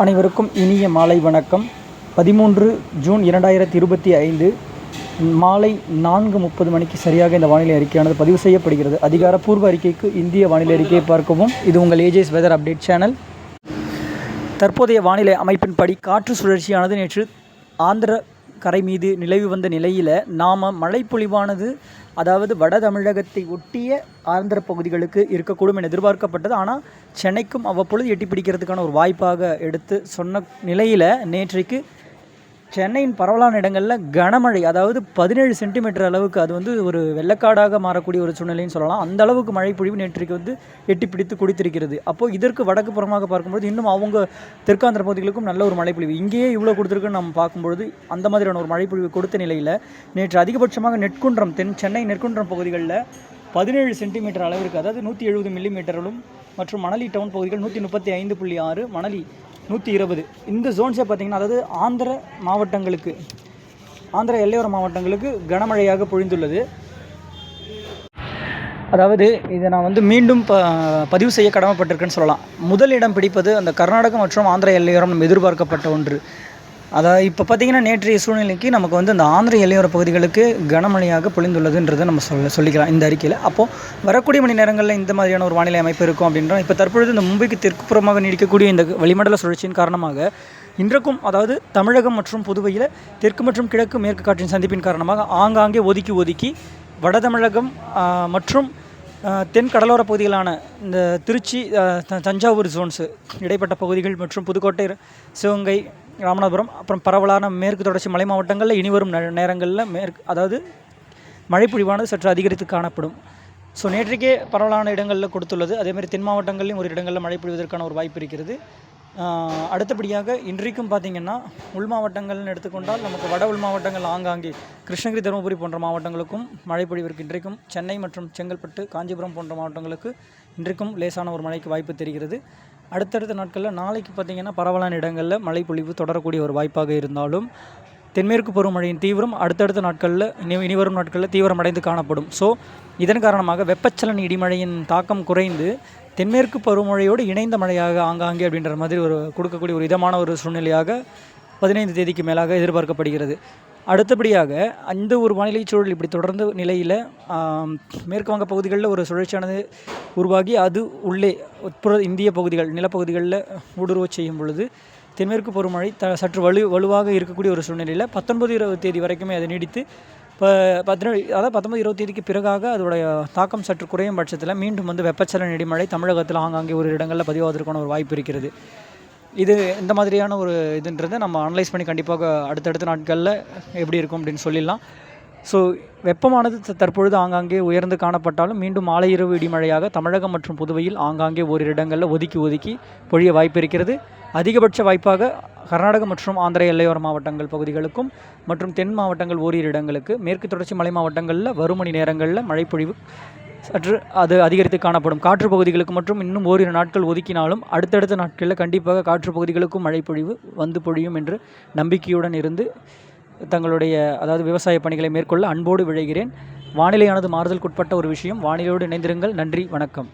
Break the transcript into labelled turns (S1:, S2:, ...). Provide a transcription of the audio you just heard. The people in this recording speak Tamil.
S1: அனைவருக்கும் இனிய மாலை வணக்கம். 13 ஜூன் 2025 மாலை 4:30 மணிக்கு சரியாக இந்த வானிலை அறிக்கையானது பதிவு செய்யப்படுகிறது. அதிகாரப்பூர்வ அறிக்கைக்கு இந்திய வானிலை அறிக்கையை பார்க்கவும். இது உங்கள் ஏஜேஸ் வெதர் அப்டேட் சேனல். தற்போதைய வானிலை அமைப்பின்படி காற்று சுழற்சியானது நேற்று ஆந்திர கரை மீது நிலவி வந்த நிலையில் மழைப்பொழிவானது அதாவது வட தமிழகத்தை ஒட்டிய ஆந்திர பகுதிகளுக்கு இருக்கக்கூடும் என எதிர்பார்க்கப்பட்டது. ஆனால் சென்னைக்கும் அவ்வப்பொழுது எட்டி பிடிக்கிறதுக்கான ஒரு வாய்ப்பாக எடுத்து சொன்ன நிலையில் நேற்றைக்கு சென்னையின் பரவலான இடங்களில் கனமழை, அதாவது 17 சென்டிமீட்டர் அளவுக்கு, அது ஒரு வெள்ளக்காடாக மாறக்கூடிய ஒரு சூழ்நிலைன்னு சொல்லலாம். அந்த அளவுக்கு மழை பொழிவு நேற்றைக்கு எட்டி பிடித்து கொடுத்திருக்கிறது. அப்போது இதற்கு வடக்கு புறமாக பார்க்கும்போது இன்னும் அவங்க தெற்காந்திர பகுதிகளுக்கும் நல்ல ஒரு மழைப்பொழிவு இங்கேயே இவ்வளோ கொடுத்துருக்குன்னு நம்ம பார்க்கும்பொழுது அந்த மாதிரியான ஒரு மழைப்பொழிவு கொடுத்த நிலையில் நேற்று அதிகபட்சமாக நெற்குன்றம், சென்னை நெற்குன்றம் பகுதிகளில் 17 சென்டிமீட்டர் அளவிற்கு, அதாவது 170 மில்லிமீட்டர்களும் மற்றும் மணலி டவுன் பகுதிகள் 135.6, மணலி 120. இந்த ஜோன்ஸை பார்த்திங்கன்னா, அதாவது ஆந்திர எல்லையோர மாவட்டங்களுக்கு கனமழையாக பொழிந்துள்ளது. அதாவது இதை நான் மீண்டும் பதிவு செய்ய கடமைப்பட்டிருக்கேன்னு சொல்லலாம். முதலிடம் பிடிப்பது அந்த கர்நாடகம் மற்றும் ஆந்திர எல்லையோரம் நம்ம எதிர்பார்க்கப்பட்ட ஒன்று. அதாவது இப்போ பார்த்திங்கன்னா நேற்றைய சூழ்நிலைக்கு நமக்கு அந்த ஆந்திர எல்லையோர பகுதிகளுக்கு கனமழையாக பொழிந்துள்ளதுன்றதை நம்ம சொல்லிக்கலாம் இந்த அறிக்கையில். அப்போது வரக்கூடிய மணி நேரங்களில் இந்த மாதிரியான ஒரு வானிலை அமைப்பு இருக்கும் அப்படின்றோம். இப்போ தற்பொழுது இந்த மும்பைக்கு தெற்குப்புறமாக நீடிக்கக்கூடிய இந்த வளிமண்டல சுழற்சியின் காரணமாக இன்றைக்கும், அதாவது தமிழகம் மற்றும் புதுவையில் தெற்கு மற்றும் கிழக்கு மேற்கு காற்றின் சந்திப்பின் காரணமாக ஆங்காங்கே ஒதுக்கி வட தமிழகம் மற்றும் தென் கடலோர பகுதிகளான இந்த திருச்சி, தஞ்சாவூர் ஜோன்ஸு இடைப்பட்ட பகுதிகள் மற்றும் புதுக்கோட்டை, சிவகங்கை, ராமநாதபுரம், அப்புறம் பரவலான மேற்கு தொடர்ச்சி மலை மாவட்டங்களில் இனிவரும் நேரங்களில் அதாவது மழைப்பொழிவானது சற்று அதிகரித்து காணப்படும். ஸோ நேற்றைக்கே பரவலான இடங்களில் கொடுத்துள்ளது. அதேமாதிரி தென் மாவட்டங்களையும் ஒரு இடங்களில் மழை பொழிவதற்கான ஒரு வாய்ப்பு இருக்கிறது. அடுத்தபடியாக இன்றைக்கும் பார்த்திங்கன்னா உள் மாவட்டங்கள்னு எடுத்துக்கொண்டால் நமக்கு வட உள் மாவட்டங்கள் ஆங்காங்கே கிருஷ்ணகிரி, தருமபுரி போன்ற மாவட்டங்களுக்கும் மழை பொழிவிற்கு இன்றைக்கும் சென்னை மற்றும் செங்கல்பட்டு, காஞ்சிபுரம் போன்ற மாவட்டங்களுக்கு இன்றைக்கும் லேசான ஒரு மழைக்கு வாய்ப்பு தெரிகிறது. அடுத்தடுத்த நாட்களில் நாளைக்கு பார்த்திங்கன்னா பரவலான இடங்களில் மழை பொழிவு தொடரக்கூடிய ஒரு வாய்ப்பாக இருந்தாலும் தென்மேற்கு பருவமழையின் தீவிரம் அடுத்தடுத்த நாட்களில் இனிவரும் நாட்களில் தீவிரமடைந்து காணப்படும். ஸோ இதன் காரணமாக வெப்பச்சலன இடிமழையின் தாக்கம் குறைந்து தென்மேற்கு பருவமழையோடு இணைந்த மழையாக ஆங்காங்கே அப்படின்ற மாதிரி கொடுக்கக்கூடிய ஒரு இதமான ஒரு சூழ்நிலையாக 15 தேதிக்கு மேலாக எதிர்பார்க்கப்படுகிறது. அடுத்தபடியாக அந்த ஒரு வானிலை சூழல் இப்படி தொடர்ந்த நிலையில் மேற்கு வங்க பகுதிகளில் ஒரு சுழற்சியானது உருவாகி அது உள்ளே உட்புற இந்திய பகுதிகள், நிலப்பகுதிகளில் ஊடுருவ செய்யும் பொழுது தென்மேற்கு பருவமழை சற்று வலுவாக இருக்கக்கூடிய ஒரு சூழ்நிலையில் 19-20 தேதி வரைக்குமே அது நீடித்து இப்போ 19-20 தேதிக்கு பிறகாக அதோடைய தாக்கம் சற்று குறையும் பட்சத்தில் மீண்டும் வெப்பச்சலன இடிமழை தமிழகத்தில் ஆங்காங்கே ஒரு இடங்களில் பதிவாவதற்கான ஒரு வாய்ப்பு இருக்கிறது. இது இந்த மாதிரியான ஒரு இதுன்றதை நம்ம அனலைஸ் பண்ணி கண்டிப்பாக அடுத்தடுத்த நாட்களில் எப்படி இருக்கும் அப்படின்னு சொல்லிடலாம். ஸோ வெப்பமானது தற்பொழுது ஆங்காங்கே உயர்ந்து காணப்பட்டாலும் மீண்டும் மாலை இரவு இடிமழையாக தமிழகம் மற்றும் புதுவையில் ஆங்காங்கே ஓரிரு இடங்களில் ஒதுக்கி பொழிய வாய்ப்பு இருக்கிறது. அதிகபட்ச வாய்ப்பாக கர்நாடகம் மற்றும் ஆந்திர எல்லையோர மாவட்டங்கள் பகுதிகளுக்கும் மற்றும் தென் மாவட்டங்கள் ஓரிரு இடங்களுக்கு, மேற்கு தொடர்ச்சி மலை மாவட்டங்களில் வரும் மணி நேரங்களில் மழைப்பொழிவு சற்று அது அதிகரித்து காணப்படும். காற்று பகுதிகளுக்கு மற்றும் இன்னும் ஓரிரு நாட்கள் ஒதுக்கினாலும் அடுத்தடுத்த நாட்களில் கண்டிப்பாக காற்று பகுதிகளுக்கும் மழைப்பொழிவு பொழியும் என்று நம்பிக்கையுடன் இருந்து தங்களுடைய அதாவது விவசாய பணிகளை மேற்கொள்ள அன்போடு விழைகிறேன். வானிலையானது மாறுதலுக்குட்பட்ட ஒரு விஷயம். வானிலையோடு இணைந்திருங்கள். நன்றி, வணக்கம்.